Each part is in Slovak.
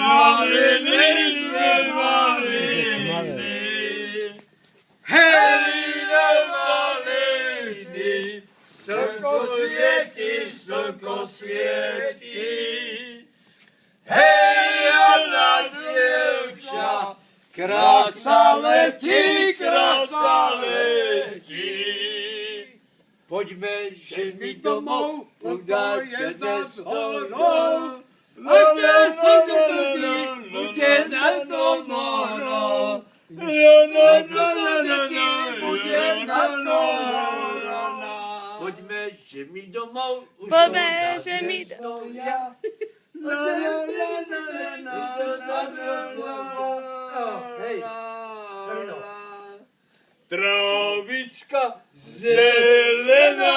maliny. Hej, do maliny, slnko svieti. Hej, ona dievča, kráča letí. Poďme, že mi domov, udáje nás horou. Bude nás domov, poďme, že mi domov, už Poďme, že mi Trávička zelená,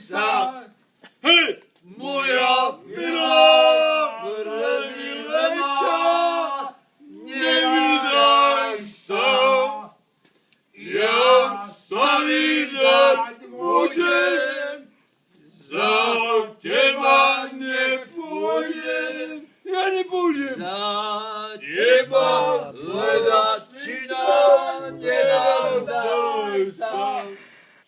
sa. Hej, moja milá, premileča, nevydaj sa. Ja sa vydať môžem, za teba nepôjdem. Ja nepôjdem. Za teba hľadať čina nedávaj sa.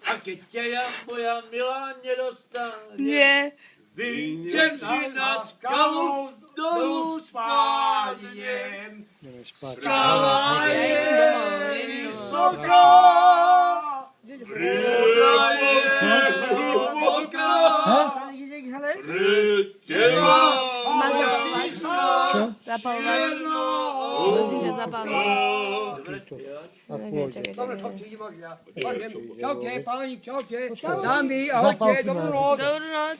A keď ťa ja, moja milá, nedostane, Nie. vyjdem si na skalu dolu spániem. Skala je vysoká, príroda je hlboká. Pre teba Má zapalovať? čo? Zapalovať. Musím ťa zapalovať. Čakaj. Dobre, chlapci, idem ja. Čaute, páni, čaute. Dámy, ahojte, dobrú noc. Dobrú noc.